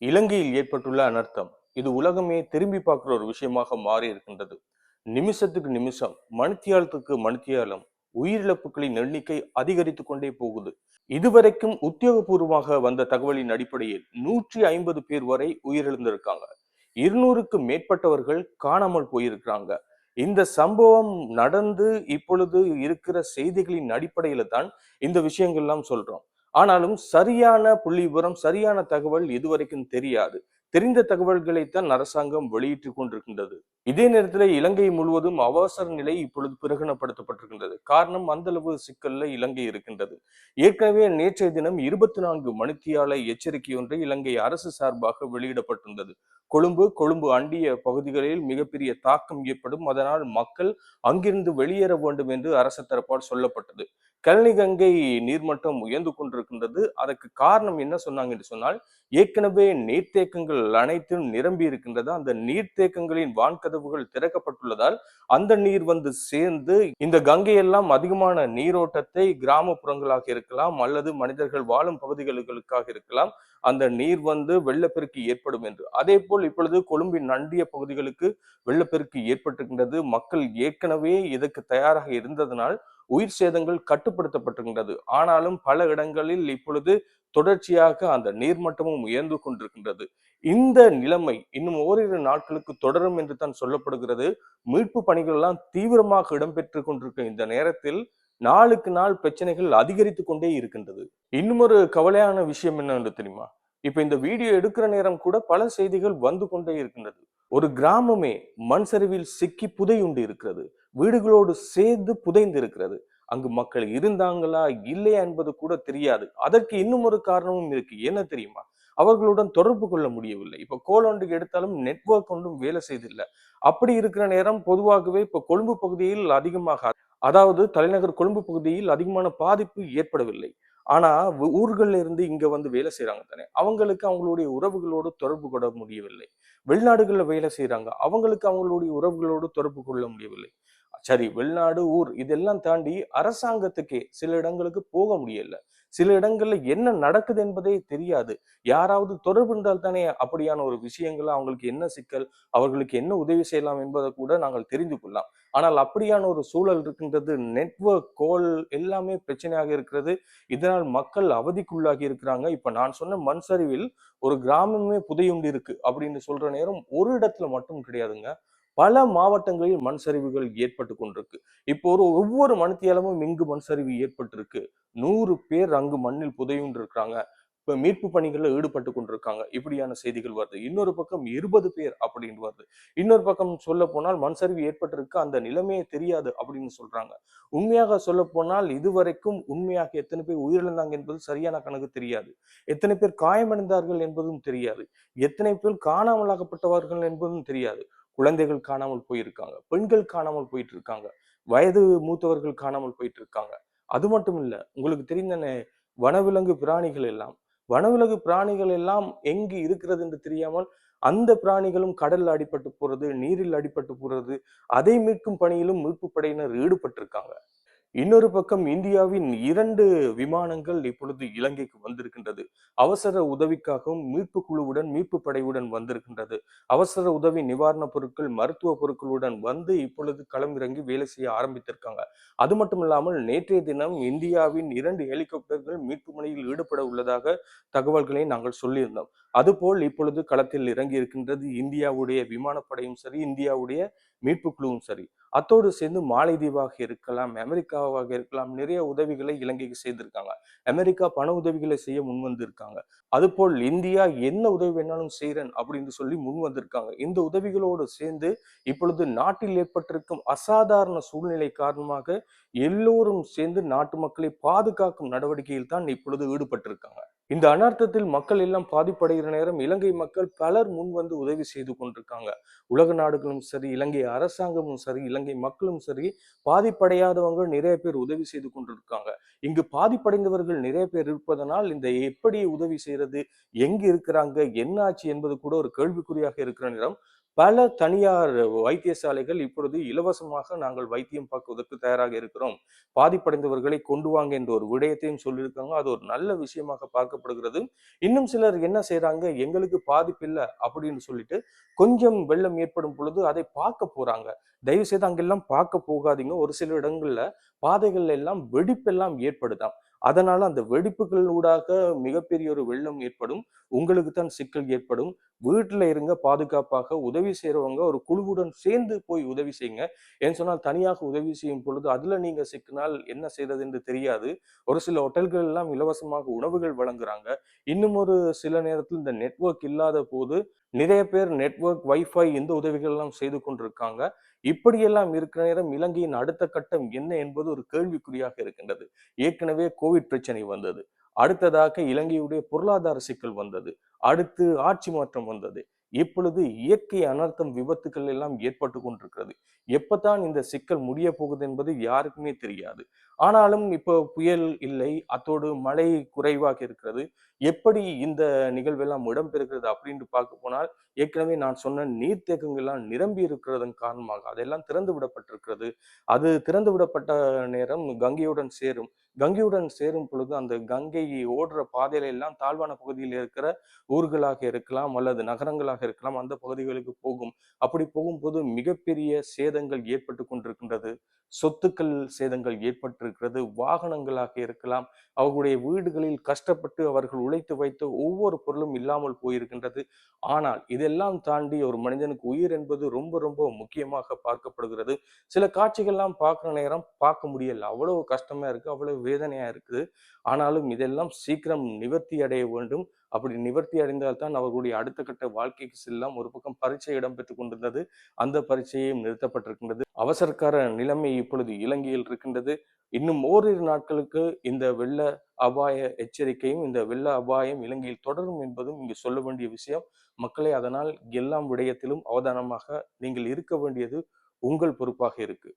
இலங்கையில் ஏற்பட்டுள்ள அனர்த்தம் இது உலகமே திரும்பி பார்க்கிற ஒரு விஷயமாக மாறி இருக்கின்றது. நிமிஷத்துக்கு நிமிஷம், மணித்தியாலத்துக்கு மணித்தியாலம் உயிரிழப்புகளின் எண்ணிக்கை அதிகரித்துக் கொண்டே போகுது. இதுவரைக்கும் உத்தியோகபூர்வமாக வந்த தகவலின் அடிப்படையில் 150 பேர் வரை உயிரிழந்திருக்காங்க. 200க்கு மேற்பட்டவர்கள் காணாமல் போயிருக்கிறாங்க. இந்த சம்பவம் நடந்து இப்பொழுது இருக்கிற செய்திகளின் அடிப்படையில தான் இந்த விஷயங்கள்லாம் சொல்றோம். ஆனாலும் சரியான புள்ளி விவரம், சரியான தகவல் இதுவரைக்கும் தெரியாது. தெரிந்த தகவல்களைத்தான் அரசாங்கம் வெளியிட்டுக் கொண்டிருக்கின்றது. இதே நேரத்தில் இலங்கை முழுவதும் அவசர நிலை இப்பொழுது பிரகடனப்படுத்தப்பட்டிருக்கின்றது. காரணம், அந்த அளவு சிக்கல்ல இலங்கை இருக்கின்றது. ஏற்கனவே நேற்றைய தினம் 24 மணித்தியால எச்சரிக்கை ஒன்று இலங்கை அரசு சார்பாக வெளியிடப்பட்டிருந்தது. கொழும்பு அண்டிய பகுதிகளில் மிகப்பெரிய தாக்கம் ஏற்படும், அதனால் மக்கள் அங்கிருந்து வெளியேற வேண்டும் என்று அரசு தரப்பால் சொல்லப்பட்டது. கழனி கங்கை நீர்மட்டம் உயர்ந்து கொண்டிருக்கின்றது. அதற்கு காரணம் என்ன சொன்னாங்க என்று சொன்னால், ஏற்கனவே நீர்த்தேக்கங்கள் அனைத்தும் நிரம்பி இருக்கின்றது. அந்த நீர்த்தேக்கங்களின் வான்கதவுகள் திறக்கப்பட்டுள்ளதால் அந்த நீர் வந்து சேர்ந்து இந்த கங்கை எல்லாம் அதிகமான நீரோட்டத்தை கிராமப்புறங்களாக இருக்கலாம் அல்லது மனிதர்கள் வாழும் பகுதிகளுக்காக இருக்கலாம், அந்த நீர் வந்து வெள்ளப்பெருக்கு ஏற்படும் என்று. அதே போல் இப்பொழுது கொழும்பின் அண்டிய பகுதிகளுக்கு வெள்ளப்பெருக்கு ஏற்பட்டிருக்கின்றது. மக்கள் ஏற்கனவே இதற்கு தயாராக இருந்ததனால் உயிர் சேதங்கள் கட்டுப்படுத்தப்பட்டிருக்கின்றது. ஆனாலும் பல இடங்களில் இப்பொழுது தொடர்ச்சியாக அந்த நீர்மட்டமும் உயர்ந்து கொண்டிருக்கின்றது. இந்த நிலைமை இன்னும் ஓரிரு நாட்களுக்கு தொடரும் என்று தான் சொல்லப்படுகிறது. மீட்பு பணிகள் எல்லாம் தீவிரமாக இடம்பெற்றுக் கொண்டிருக்க இந்த நேரத்தில் நாளுக்கு நாள் பிரச்சனைகள் அதிகரித்துக் கொண்டே இருக்கின்றது. இன்னும் ஒரு கவலையான விஷயம் என்னன்னு தெரியுமா? இப்ப இந்த வீடியோ எடுக்கிற நேரம் கூட பல செய்திகள் வந்து கொண்டே இருக்கின்றது. ஒரு கிராமமே மண் சரிவில் சிக்கி புதையுண்டு இருக்கிறது. வீடுகளோடு சேர்ந்து புதைந்து இருக்கிறது. அங்கு மக்கள் இருந்தாங்களா இல்லையா என்பது கூட தெரியாது. அதற்கு இன்னும் ஒரு காரணமும் இருக்கு. என்ன தெரியுமா? அவர்களுடன் தொடர்பு கொள்ள முடியவில்லை. இப்ப கோல் ஒன்றுக்கு எடுத்தாலும் நெட்வொர்க் ஒன்றும் வேலை செய்தில்லை. அப்படி இருக்கிற நேரம் பொதுவாகவே இப்ப கொழும்பு பகுதியில் அதிகமாக, அதாவது தலைநகர் கொழும்பு பகுதியில் அதிகமான பாதிப்பு ஏற்படவில்லை. ஆனா ஊர்கள்ல இருந்து இங்க வந்து வேலை செய்யறாங்க தானே, அவங்களுக்கு அவங்களுடைய உறவுகளோடு தொடர்பு கொள்ள முடியவில்லை. வெளிநாடுகள்ல வேலை செய்யறாங்க, அவங்களுக்கு அவங்களுடைய உறவுகளோடு தொடர்பு கொள்ள முடியவில்லை. சரி, வெளிநாடு, ஊர் இதெல்லாம் தாண்டி அரசாங்கத்துக்கே சில இடங்களுக்கு போக முடியல. சில இடங்கள்ல என்ன நடக்குது என்பதே தெரியாது. யாராவது தொடர்பு இருந்தால் தானே அப்படியான ஒரு விஷயங்கள், அவங்களுக்கு என்ன சிக்கல், அவர்களுக்கு என்ன உதவி செய்யலாம் என்பதை கூட நாங்கள் தெரிந்து கொள்ளலாம். ஆனால் அப்படியான ஒரு சூழல் இருக்கின்றது. நெட்வொர்க் கோல் எல்லாமே பிரச்சனையாக இருக்கிறது. இதனால் மக்கள் அவதிக்குள்ளாகி இருக்கிறாங்க. இப்ப நான் சொன்ன மண் சரிவில் ஒரு கிராமமே புதையுண்டு இருக்கு அப்படின்னு சொல்ற நேரம் ஒரு இடத்துல மட்டும் கிடையாதுங்க. பல மாவட்டங்களில் மண் சரிவுகள் ஏற்பட்டு கொண்டிருக்கு. இப்போ ஒவ்வொரு மணித்தியாலமும் இங்கு மண் சரிவு ஏற்பட்டிருக்கு. 100 பேர் அங்கு மண்ணில் புதையுண்டு இருக்கிறாங்க. இப்ப மீட்பு பணிகள்ல ஈடுபட்டு கொண்டிருக்காங்க. இப்படியான செய்திகள் வருது. இன்னொரு பக்கம் 20 பேர் அப்படின்னு வருது. இன்னொரு பக்கம் சொல்ல போனால் மண் சரிவு ஏற்பட்டிருக்கு, அந்த நிலைமையே தெரியாது அப்படின்னு சொல்றாங்க. உண்மையாக சொல்ல போனால் இதுவரைக்கும் உண்மையாக எத்தனை பேர் உயிரிழந்தாங்க என்பது சரியான கணக்கு தெரியாது. எத்தனை பேர் காயமடைந்தார்கள் என்பதும் தெரியாது. எத்தனை பேர் காணாமலாகப்பட்டவர்கள் என்பதும் தெரியாது. குழந்தைகள் காணாமல் போயிருக்காங்க, பெண்கள் காணாமல் போயிட்டு இருக்காங்க, வயது மூத்தவர்கள் காணாமல் போயிட்டு இருக்காங்க. அது மட்டும் இல்ல, உங்களுக்கு தெரிந்த வனவிலங்கு பிராணிகள் எல்லாம், வனவிலங்கு பிராணிகள் எல்லாம் எங்கு இருக்கிறது என்று தெரியாமல் அந்த பிராணிகளும் கடல்ல அடிபட்டு போறது, நீரில் அடிபட்டு போறது, அதை மீட்கும் பணியிலும் மீட்பு படையினர் ஈடுபட்டிருக்காங்க. இன்னொரு பக்கம் இந்தியாவின் 2 விமானங்கள் இப்பொழுது இலங்கைக்கு வந்திருக்கின்றது. அவசர உதவிக்காகவும் மீட்பு குழுவுடன், மீட்பு படையுடன் வந்திருக்கின்றது. அவசர உதவி நிவாரணப் பொருட்கள், மருத்துவ பொருட்களுடன் வந்து இப்பொழுது களமிறங்கி வேலை செய்ய ஆரம்பித்திருக்காங்க. அது மட்டும் இல்லாமல் நேற்றைய தினம் இந்தியாவின் 2 ஹெலிகாப்டர்கள் மீட்பு பணியில் ஈடுபட உள்ளதாக தகவல்களை நாங்கள் சொல்லியிருந்தோம். அதுபோல் இப்பொழுது களத்தில் இறங்கி இருக்கின்றது இந்தியாவுடைய விமானப்படையும் சரி, இந்தியாவுடைய மீட்பு குழுவும் சரி. அத்தோடு சேர்ந்து மாலைதீவாக இருக்கலாம், அமெரிக்காவாக இருக்கலாம், நிறைய உதவிகளை இலங்கைக்கு செய்திருக்காங்க. அமெரிக்கா பண உதவிகளை செய்ய முன் வந்திருக்காங்க. அதுபோல் இந்தியா என்ன உதவி வேணாலும் செய்றேன் அப்படின்னு சொல்லி முன் வந்திருக்காங்க. இந்த உதவிகளோடு சேர்ந்து இப்பொழுது நாட்டில் ஏற்பட்டிருக்கும் அசாதாரண சூழ்நிலை காரணமாக எல்லோரும் சேர்ந்து நாட்டு மக்களை பாதுகாக்கும் நடவடிக்கையில் தான் இப்பொழுது ஈடுபட்டிருக்காங்க. இந்த அனர்த்தத்தில் மக்கள் எல்லாம் பாதிப்படைகிற நேரம் இலங்கை மக்கள் பலர் முன் வந்து உதவி செய்து கொண்டிருக்காங்க. உலக நாடுகளும் சரி, இலங்கை அரசாங்கமும் சரி, இலங்கை மக்களும் சரி, பாதிப்படையாதவங்க நிறைய பேர் உதவி செய்து கொண்டிருக்காங்க. இங்கு பாதிப்படைந்தவர்கள் நிறைய பேர் இருப்பதனால் இந்த எப்படி உதவி செய்யறது, எங்கு இருக்கிறாங்க, என்ன ஆச்சு என்பது கூட ஒரு கேள்விக்குறியாக இருக்கிற நேரம் பல தனியார் வைத்தியசாலைகள் இப்பொழுது இலவசமாக நாங்கள் வைத்தியம் பார்க்குவதற்கு தயாராக இருக்கிறோம். பாதிப்படைந்தவர்களை கொண்டு வாங்க என்ற ஒரு விடயத்தையும் சொல்லியிருக்காங்க. அது ஒரு நல்ல விஷயமாக பார்க்கப்படுகிறது. இன்னும் சிலர் என்ன செய்றாங்க, எங்களுக்கு பாதிப்பு இல்ல அப்படின்னு சொல்லிட்டு, கொஞ்சம் வெள்ளம் ஏற்படும் பொழுது அதை பார்க்க போறாங்க. தயவு செய்து அங்கெல்லாம் பார்க்க போகாதீங்க. ஒரு சில இடங்கள்ல பாதைகள்ல எல்லாம் வெடிப்பெல்லாம் ஏற்படுதாம். அதனால அந்த வெடிப்புகள் ஊடாக மிகப்பெரிய ஒரு வெள்ளம் ஏற்படும். உங்களுக்கு தான் சிக்கல் ஏற்படும். வீட்டுல இருங்க பாதுகாப்பாக. உதவி செய்றவங்க ஒரு குழுவுடன் சேர்ந்து போய் உதவி செய்யுங்க. ஏன்னு சொன்னால் தனியாக உதவி செய்யும் பொழுது அதுல நீங்க சிக்கினால் என்ன செய்றது என்று தெரியாது. ஒரு சில ஹோட்டல்கள் எல்லாம் இலவசமாக உணவுகள் வழங்குறாங்க. இன்னும் ஒரு சில நேரத்தில் இந்த நெட்வொர்க் இல்லாத போது நிறைய பேர் நெட்வொர்க், வைஃபை இந்த உதவிகள் எல்லாம் செய்து கொண்டிருக்காங்க. இப்படியெல்லாம் இருக்கிற நேரம் இலங்கையின் அடுத்த கட்டம் என்ன என்பது ஒரு கேள்விக்குறியாக இருக்கின்றது. ஏற்கனவே கோவிட் பிரச்சனை வந்தது. அடுத்ததாக இலங்கையுடைய பொருளாதார சிக்கல் வந்தது. அடுத்து ஆட்சி மாற்றம் வந்தது. இப்பொழுது இயற்கை அனர்த்தம், விபத்துக்கள் எல்லாம் ஏற்பட்டு கொண்டிருக்கிறது. எப்பதான் இந்த சிக்கல் முடிய போகுது என்பது யாருக்குமே தெரியாது. ஆனாலும் இப்போ புயல் இல்லை, அத்தோடு மழை குறைவாக இருக்கிறது. எப்படி இந்த நிகழ்வெல்லாம் இடம்பெறுகிறது அப்படின்னு பார்க்க போனால், ஏற்கனவே நான் சொன்ன நீர்த்தேக்கங்கள்லாம் நிரம்பி இருக்கிறதன் காரணமாக அதெல்லாம் திறந்து விடப்பட்டிருக்கிறது. அது திறந்து விடப்பட்ட நேரம் கங்கையுடன் சேரும். கங்கையுடன் சேரும் பொழுது அந்த கங்கை ஓடுற பாதையில எல்லாம் தாழ்வான பகுதியில் இருக்கிற ஊர்களாக இருக்கலாம் அல்லது நகரங்களாக இருக்கலாம், அந்த பகுதிகளுக்கு போகும். அப்படி போகும்போது மிகப்பெரிய சேதங்கள் ஏற்பட்டு கொண்டிருக்கின்றது. சொத்துக்கள் சேதங்கள் ஏற்பட்டிருக்கிறது. வாகனங்களாக இருக்கலாம், அவர்களுடைய வீடுகளில் கஷ்டப்பட்டு அவர்கள் உழைத்து வைத்த ஒவ்வொரு பொருளும் இல்லாமல் போயிருக்கின்றது. ஆனால் இதெல்லாம் தாண்டி ஒரு மனிதனுக்கு உயிர் என்பது ரொம்ப ரொம்ப முக்கியமாக பார்க்கப்படுகிறது. சில காட்சிகள்லாம் பார்க்குற நேரம் பார்க்க முடியல. அவ்வளவு கஷ்டமா இருக்கு, அவ்வளவு வேதனையா இருக்குது. ஆனாலும் இதெல்லாம் சீக்கிரம் நிவர்த்தி அடைய வேண்டும். அப்படி நிவர்த்தி அடைந்தால் தான் அவர்களுடைய அடுத்த கட்ட வாழ்க்கைக்கு செல்லலாம். ஒரு பக்கம் பரீட்சை இடம்பெற்றுக் கொண்டிருந்தது. அந்த பரீட்சையும் நிறுத்தப்பட்டிருக்கின்றது. அவசரக்கார நிலைமை இப்பொழுது இலங்கையில் இருக்கின்றது. இன்னும் ஓரிரு நாட்களுக்கு இந்த வெள்ள அபாய எச்சரிக்கையும், இந்த வெள்ள அபாயம் இலங்கையில் தொடரும் என்பதும் இங்கு சொல்ல வேண்டிய விஷயம். மக்களே, அதனால் எல்லாம் விடயத்திலும் அவதானமாக நீங்கள் இருக்க வேண்டியது உங்கள் பொறுப்பாக இருக்கு.